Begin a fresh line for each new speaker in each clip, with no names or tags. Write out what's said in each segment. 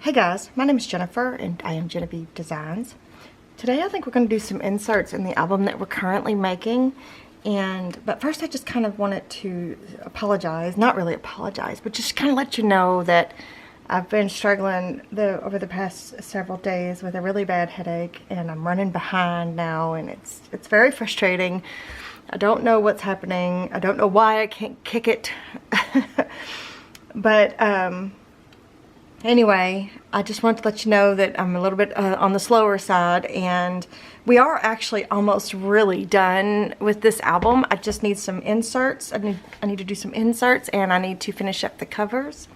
Hey guys, my name is Jennifer and I am Jenofeve Designs. Today I think we're going to do some inserts in the album that we're currently making. But first I just kind of wanted to apologize, not really apologize, but just kind of let you know that I've been struggling over the past several days with a really bad headache, and I'm running behind now, and it's very frustrating. I don't know what's happening. I don't know why I can't kick it. But anyway, I just wanted to let you know that I'm a little bit on the slower side, and we are actually almost really done with this album. I just need some inserts. I need to do some inserts, and I need to finish up the covers.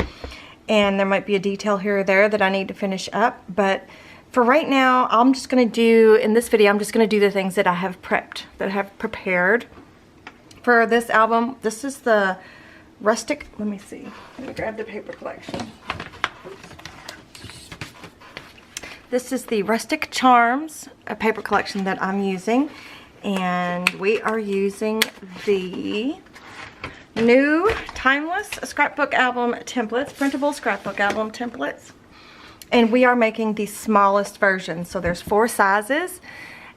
And there might be a detail here or there that I need to finish up. But for right now, I'm just going to do, in this video, I'm just going to do the things that I have prepped, that I have prepared for this album. This is the Rustic, let me see. Let me grab the paper collection. This is the Rustic Charms, a paper collection that I'm using. And we are using the new Timeless scrapbook album templates, printable scrapbook album templates. And we are making the smallest version. So there's 4 sizes,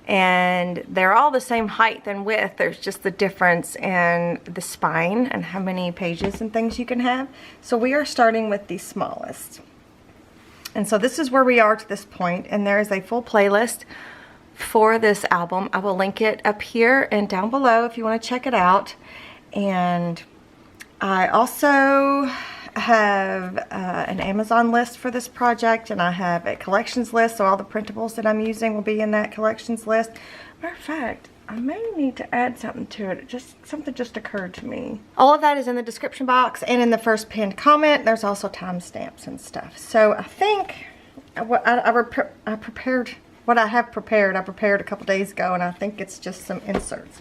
and they're all the same height and width. There's just the difference in the spine and how many pages and things you can have. So we are starting with the smallest. And so this is where we are to this point, and there is a full playlist for this album. I will link it up here and down below if you want to check it out. And I also have an Amazon list for this project, and I have a collections list, so all the printables that I'm using will be in that collections list. Matter of fact, I may need to add something to it. Something just occurred to me. All of that is in the description box and in the first pinned comment. There's also timestamps and stuff. So I think I prepared what I have prepared. I prepared a couple days ago, and I think it's just some inserts.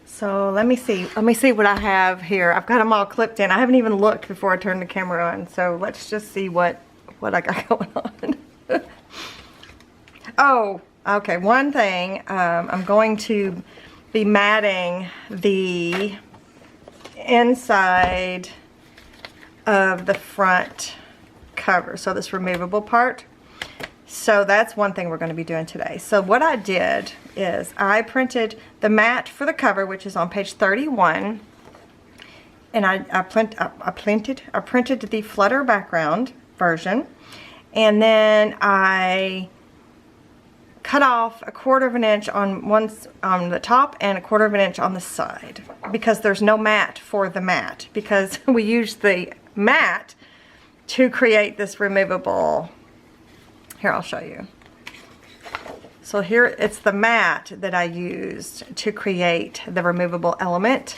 So let me see. Let me see what I have here. I've got them all clipped in. I haven't even looked before I turned the camera on. So let's just see what I got going on. Oh, okay. One thing, I'm going to be matting the inside of the front cover. So this removable part. So that's one thing we're going to be doing today. So what I did is I printed the mat for the cover, which is on page 31, and I printed the flutter background version, and then I cut off 1/4 inch on the top and 1/4 inch on the side, because there's no mat for the mat, because we used the mat to create this removable. Here, I'll show you. So here, it's the mat that I used to create the removable element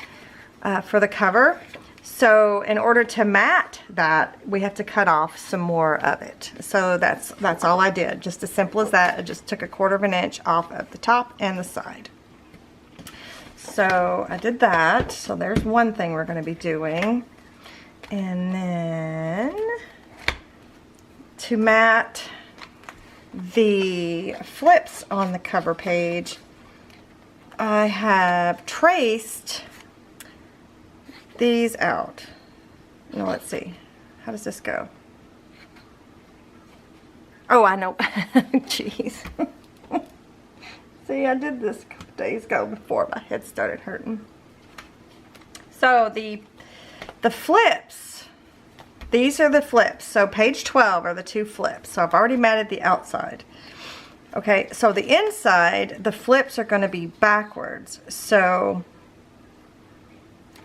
for the cover. So in order to mat that, we have to cut off some more of it. So that's all I did. Just as simple as that. I just took 1/4 inch off of the top and the side. So I did that. So there's one thing we're going to be doing. And then to mat the flips on the cover page, I have traced these out. Now let's see. How does this go? Oh, I know. Jeez. See, I did this a couple days ago before my head started hurting. So the flips, these are the flips. So page 12 are the 2 flips. So I've already matted the outside. Okay, so the inside, the flips are going to be backwards. So,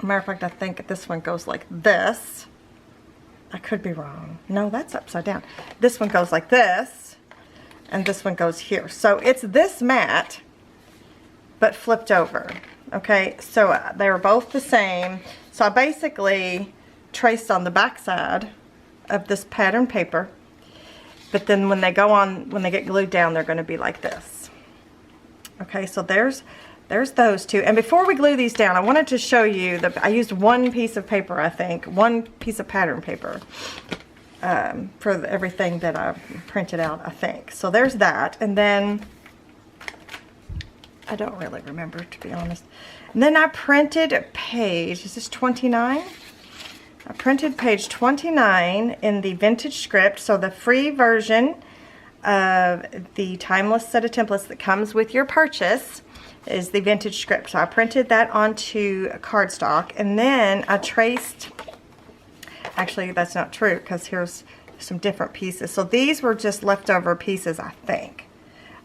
matter of fact, I think this one goes like this. I could be wrong. No, that's upside down. This one goes like this, and this one goes here. So it's this mat, but flipped over. Okay, so they're both the same. So I basically traced on the back side of this pattern paper, but then when they get glued down, they're going to be like this. Okay, so there's those 2. And before we glue these down, I wanted to show you that I used one piece of paper, I think, one piece of pattern paper for everything that I printed out, I think. So there's that. And then I don't really remember, to be honest. And then I printed a page. Is this 29? I printed page 29 in the vintage script, so the free version of the timeless set of templates that comes with your purchase is the vintage script. So I printed that onto cardstock, and then I traced, actually that's not true because here's some different pieces. So these were just leftover pieces, I think.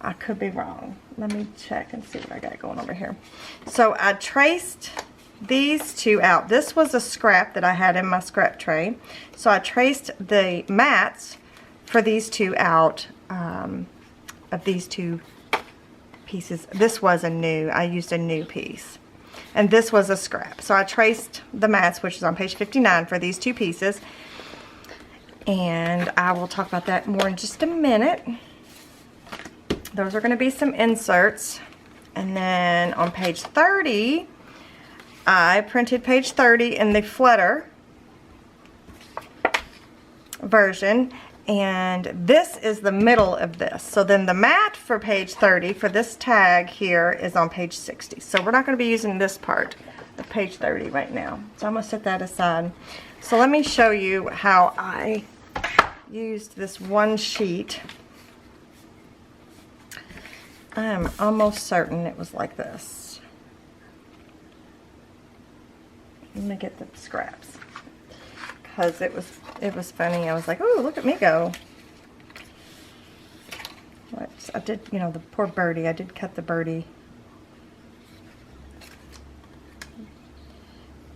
I could be wrong. Let me check and see what I got going over here. So I traced these two out. This was a scrap that I had in my scrap tray. So I traced the mats for these two out of these two pieces. This was I used a new piece. And this was a scrap. So I traced the mats, which is on page 59, for these two pieces. And I will talk about that more in just a minute. Those are going to be some inserts. And then on page 30, I printed page 30 in the flutter version, and this is the middle of this. So then the mat for page 30 for this tag here is on page 60. So we're not going to be using this part of page 30 right now. So I'm going to set that aside. So let me show you how I used this one sheet. I am almost certain it was like this. Let me get the scraps, because it was funny. I was like, oh, look at me go. I did, you know, the poor birdie. I did cut the birdie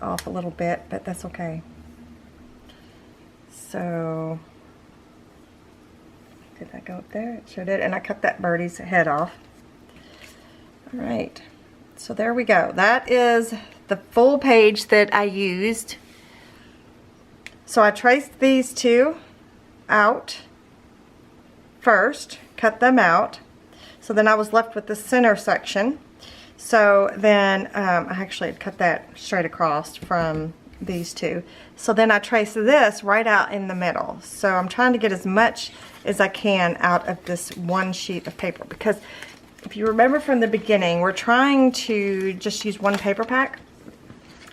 off a little bit, but that's okay. So did I go up there? It sure did. And I cut that birdie's head off. All right. So there we go. That is the full page that I used. So I traced these two out first, cut them out. So then I was left with the center section. So then I actually had cut that straight across from these two. So then I traced this right out in the middle. So I'm trying to get as much as I can out of this one sheet of paper, because if you remember from the beginning, we're trying to just use one paper pack.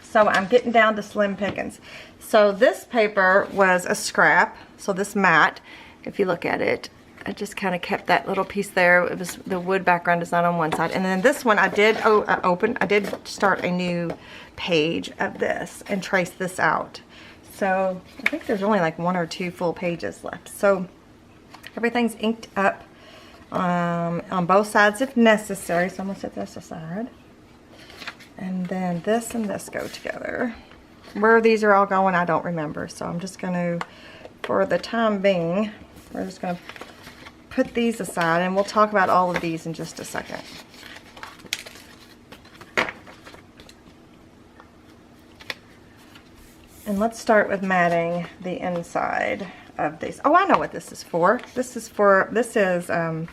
So I'm getting down to slim pickings. So this paper was a scrap. So this mat, if you look at it, I just kind of kept that little piece there. It was the wood background design on one side. And then this one I did I did start a new page of this and trace this out. So I think there's only like 1 or 2 full pages left. So everything's inked up on both sides if necessary. So I'm gonna set this aside. And then this and this go together. Where these are all going, I don't remember. So I'm just gonna, for the time being, we're just gonna put these aside, and we'll talk about all of these in just a second. And let's start with matting the inside of these. Oh, I know what this is for. This is the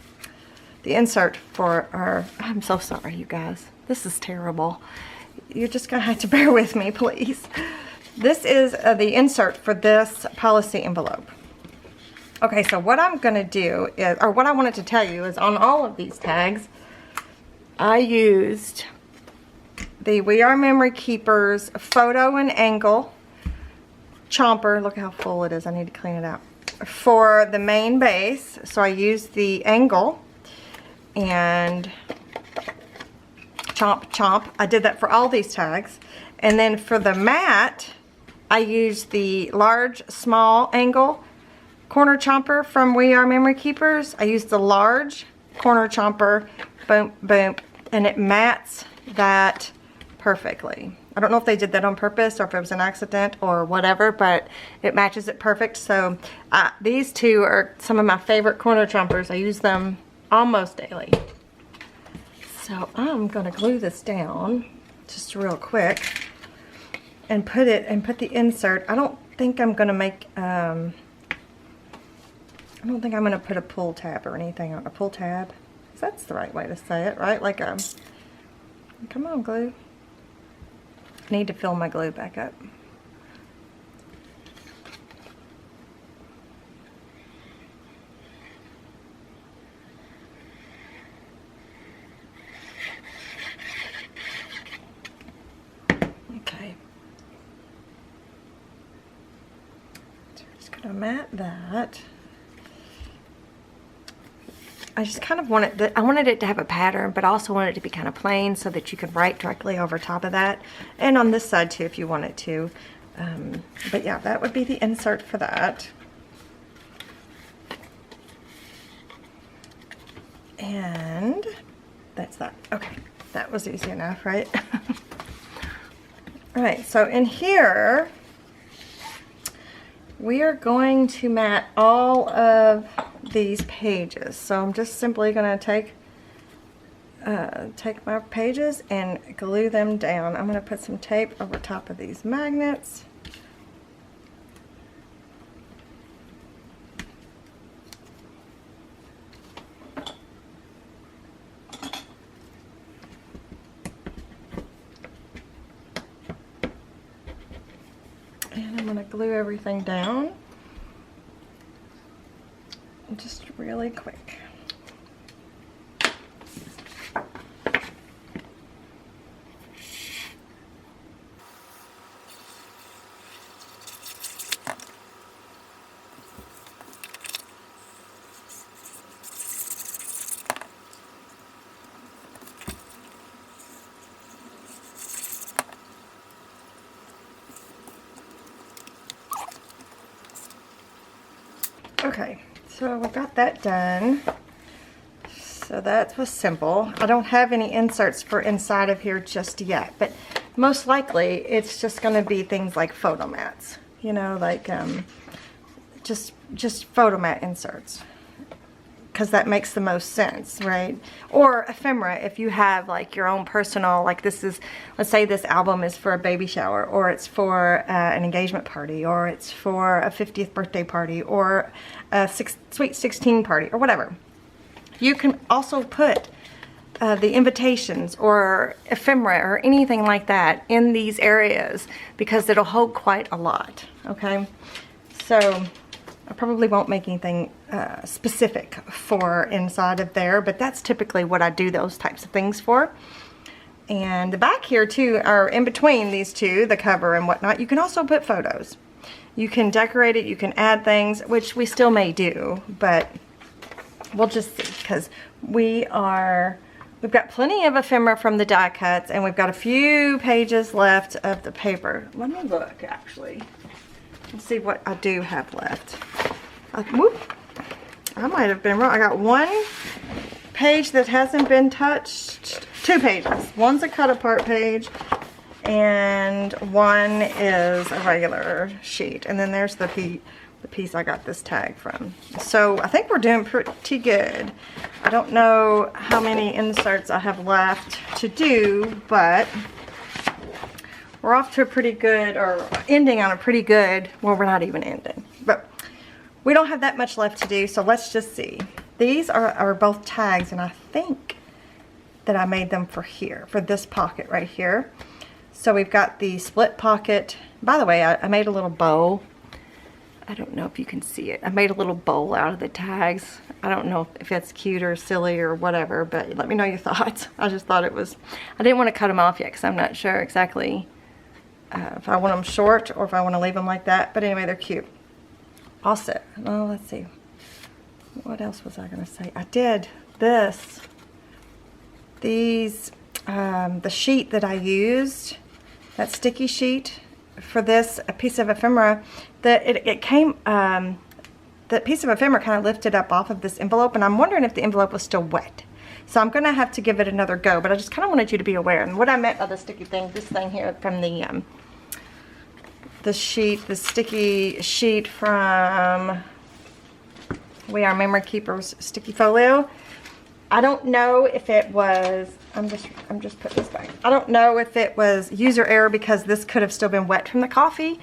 insert for our, I'm so sorry you guys. This is terrible. You're just gonna have to bear with me, please. This is the insert for this policy envelope. Okay, so what I'm gonna do is, or what I wanted to tell you is, on all of these tags, I used the We Are Memory Keepers photo and angle Chomper. Look how full it is. I need to clean it out. For the main base, so I used the angle and chomp chomp. I did that for all these tags. And then for the mat, I used the large small angle corner chomper from We Are Memory Keepers. I used the large corner chomper, boom boom, and it mats that perfectly. I don't know if they did that on purpose or if it was an accident or whatever, but it matches it perfect. So these two are some of my favorite corner chompers. I use them almost daily. So I'm gonna glue this down just real quick and put the insert. I don't think I'm gonna make I don't think I'm gonna put a pull tab or anything on a pull tab. That's the right way to say it, right? Like come on, glue. I need to fill my glue back up. mat that. I just kind of wanted, I wanted it to have a pattern, but I also wanted it to be kind of plain so that you could write directly over top of that. And on this side too, if you wanted to. But yeah, that would be the insert for that. And that's that. Okay, that was easy enough, right? All right, so in here, we are going to mat all of these pages. So I'm just simply going to take my pages and glue them down. I'm going to put some tape over top of these magnets. And I'm going to glue everything down just really quick. Okay, so we got that done. So that was simple. I don't have any inserts for inside of here just yet, but most likely it's just going to be things like photo mats, you know, like just photo mat inserts, because that makes the most sense, right? Or ephemera, if you have like your own personal, like this is, let's say this album is for a baby shower, or it's for an engagement party, or it's for a 50th birthday party, or a sweet 16 party, or whatever. You can also put the invitations or ephemera or anything like that in these areas, because it'll hold quite a lot, okay? So I probably won't make anything specific for inside of there, but that's typically what I do those types of things for. And the back here too, or in between these two, the cover and whatnot, you can also put photos. You can decorate it, you can add things, which we still may do, but we'll just see, because we've got plenty of ephemera from the die cuts, and we've got a few pages left of the paper. Let me look, actually. Let's see what I do have left. Whoop, I might have been wrong. I got one page that hasn't been touched. 2 pages. One's a cut apart page, and one is a regular sheet. And then there's the piece I got this tag from. So I think we're doing pretty good. I don't know how many inserts I have left to do, but we're off to a pretty good, or ending on a pretty good, well, we're not even ending, but we don't have that much left to do, so let's just see. These are both tags, and I think that I made them for here, for this pocket right here. So we've got the split pocket. By the way, I made a little bow. I don't know if you can see it. I made a little bowl out of the tags. I don't know if that's cute or silly or whatever, but let me know your thoughts. I just thought it was, I didn't want to cut them off yet because I'm not sure exactly if I want them short or if I want to leave them like that. But anyway, they're cute. Also, well, let's see. What else was I going to say? I did this. These, the sheet that I used, that sticky sheet for this, a piece of ephemera, that it came, that piece of ephemera kind of lifted up off of this envelope, and I'm wondering if the envelope was still wet. So I'm going to have to give it another go, but I just kind of wanted you to be aware. And what I meant by the sticky thing, this thing here from the sticky sheet from We Are Memory Keepers Sticky Folio. I don't know if it was, I'm just putting this back. I don't know if it was user error because this could have still been wet from the coffee,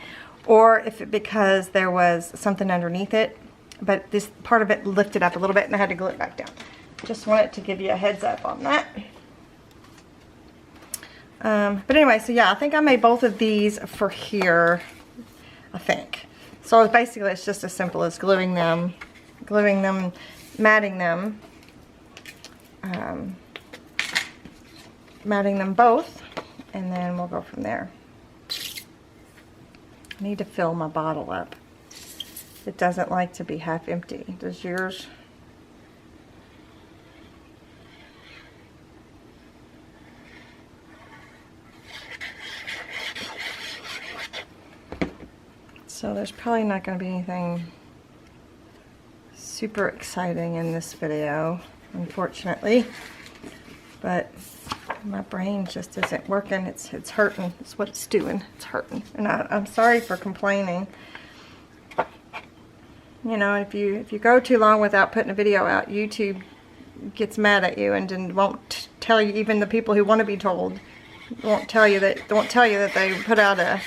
or if it because there was something underneath it. But this part of it lifted up a little bit and I had to glue it back down. Just wanted to give you a heads up on that. But anyway, so yeah, I think I made both of these for here, I think. So basically it's just as simple as gluing them, matting them. Matting them both, and then we'll go from there. I need to fill my bottle up. It doesn't like to be half empty. Does yours? So there's probably not going to be anything super exciting in this video, unfortunately. But my brain just isn't working. It's hurting. It's what it's doing. It's hurting. And I'm sorry for complaining. You know, if you go too long without putting a video out, YouTube gets mad at you and then won't tell you. Even the people who want to be told won't tell you that they put out a,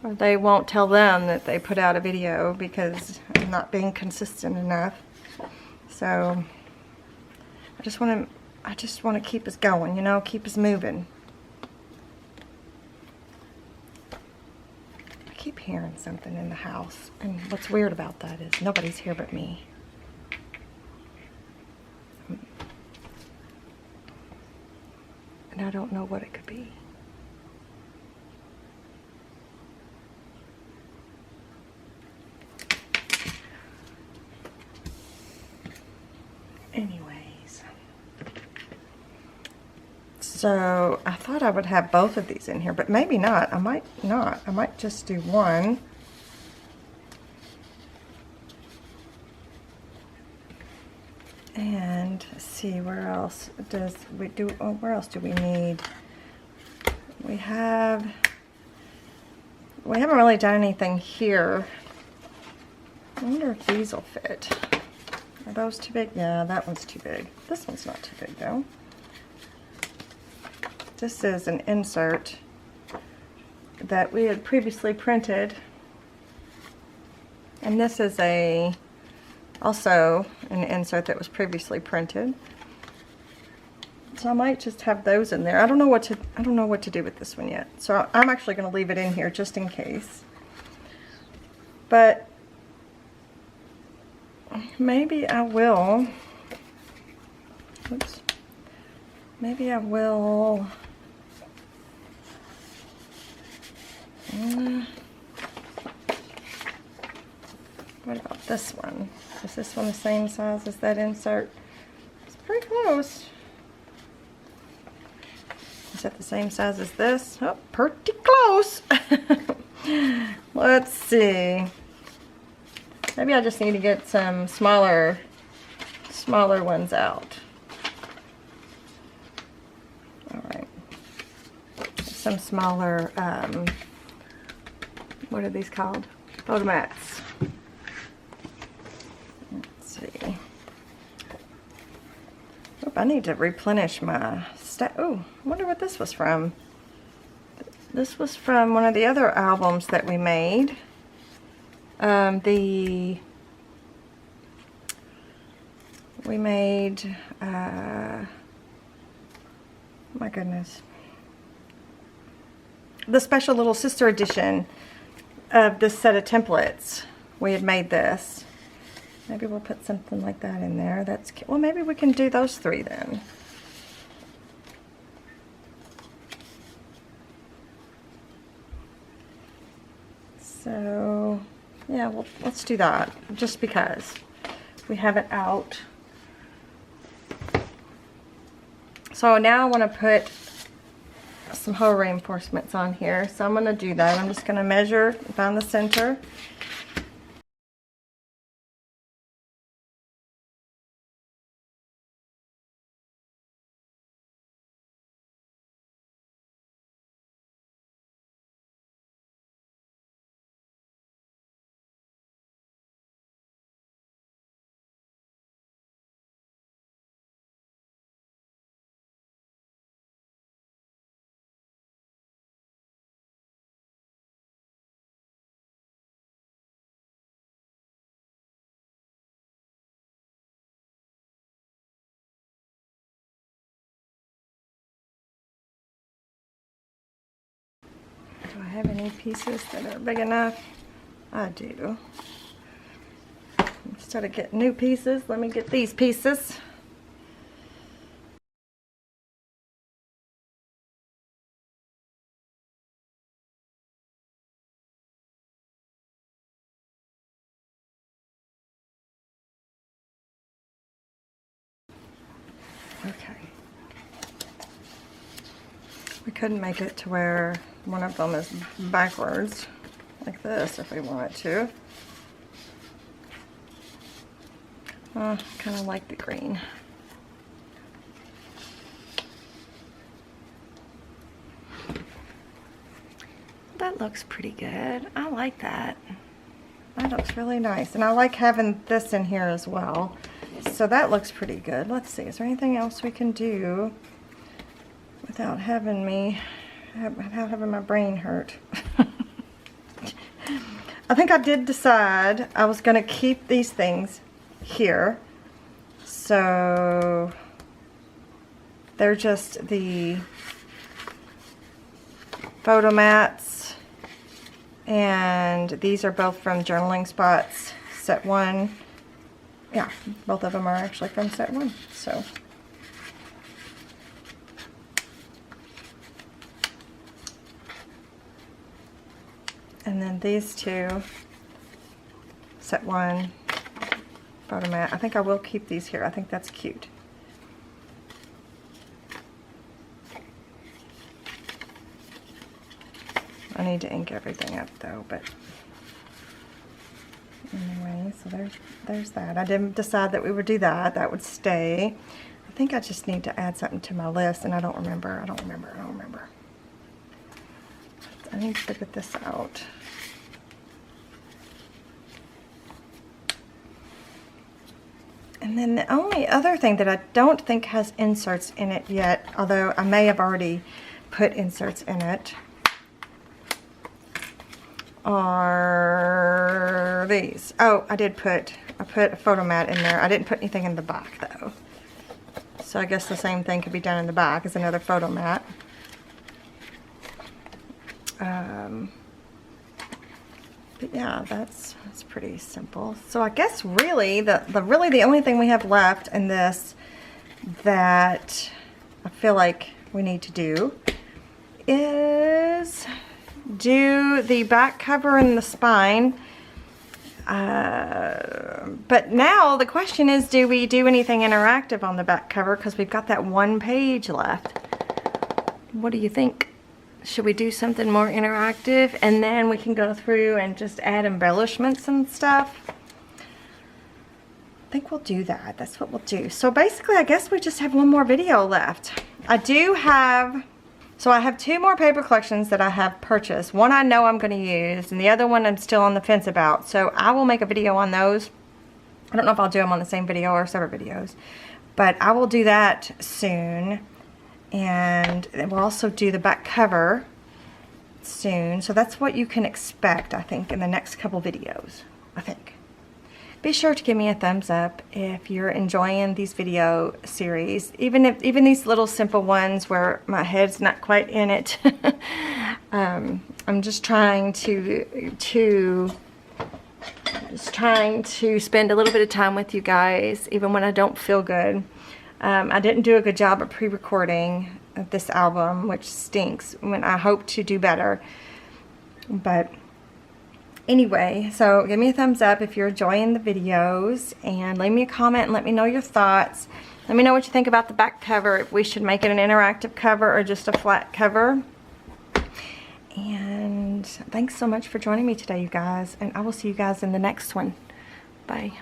or they won't tell them that they put out a video because I'm not being consistent enough. So I just want to keep us going, you know, keep us moving. I keep hearing something in the house, and what's weird about that is nobody's here but me. And I don't know what it could be. Anyways, so I thought I would have both of these in here, but maybe not. I might not. I might just do one. And see, where else does we do? Oh, where else do we need? We haven't really done anything here. I wonder if these will fit. Are those too big? Yeah, that one's too big. This one's not too big though. This is an insert that we had previously printed. And this is also an insert that was previously printed. So I might just have those in there. I don't know what to do with this one yet. So I'm actually going to leave it in here just in case. But maybe I will. Oops. Maybe I will. What about this one? Is this one the same size as that insert? It's pretty close. Is that the same size as this? Oh, pretty close. Let's see. Maybe I just need to get some smaller ones out. All right. Some smaller, what are these called? Photo mats. Let's see. Oop, I need to replenish my stack. Oh, I wonder what this was from. This was from one of the other albums that we made. We made, my goodness, the special little sister edition of this set of templates. We had made this. Maybe we'll put something like that in there. That's cute. Well, maybe we can do those three then. So, yeah, well, let's do that, just because we have it out. So now I want to put some hole reinforcements on here. So I'm going to do that. I'm just going to measure, find the center. Do I have any pieces that are big enough? I do. Instead of getting new pieces, let me get these pieces. We couldn't make it to where one of them is backwards, like this, if we wanted to. Kind of like the green. That looks pretty good. I like that. That looks really nice. And I like having this in here as well. So that looks pretty good. Let's see, is there anything else we can do without having my brain hurt? I think I did decide I was going to keep these things here. So they're just the photo mats, and these are both from Journaling Spots set 1. Yeah, both of them are actually from set 1. So and then these two, set 1 photo mat. I think I will keep these here. I think that's cute. I need to ink everything up though, but anyway, so there's that. I didn't decide that we would do that. That would stay. I think I just need to add something to my list, and I don't remember. I need to figure this out. And then the only other thing that I don't think has inserts in it yet, although I may have already put inserts in it, are these. Oh, I put a photo mat in there. I didn't put anything in the back though. So I guess the same thing could be done in the back as another photo mat. But yeah, that's pretty simple. So I guess really the only thing we have left in this that I feel like we need to do is do the back cover and the spine. But now the question is, do we do anything interactive on the back cover? Because we've got that one page left. What do you think? Should we do something more interactive, and then we can go through and just add embellishments and stuff? I think we'll do that. That's what we'll do. So basically, I guess we just have one more video left. I have 2 more paper collections that I have purchased. One I know I'm going to use, and the other one I'm still on the fence about. So I will make a video on those. I don't know if I'll do them on the same video or separate videos, but I will do that soon. And we'll also do the back cover soon. So that's what you can expect, I think, in the next couple videos, I think. Be sure to give me a thumbs up if you're enjoying these video series, even these little simple ones where my head's not quite in it. I'm just trying to spend a little bit of time with you guys, even when I don't feel good. I didn't do a good job of pre-recording this album, which stinks, when I hope to do better. But anyway, so give me a thumbs up if you're enjoying the videos, and leave me a comment and let me know your thoughts. Let me know what you think about the back cover, if we should make it an interactive cover or just a flat cover. And thanks so much for joining me today, you guys, and I will see you guys in the next one. Bye.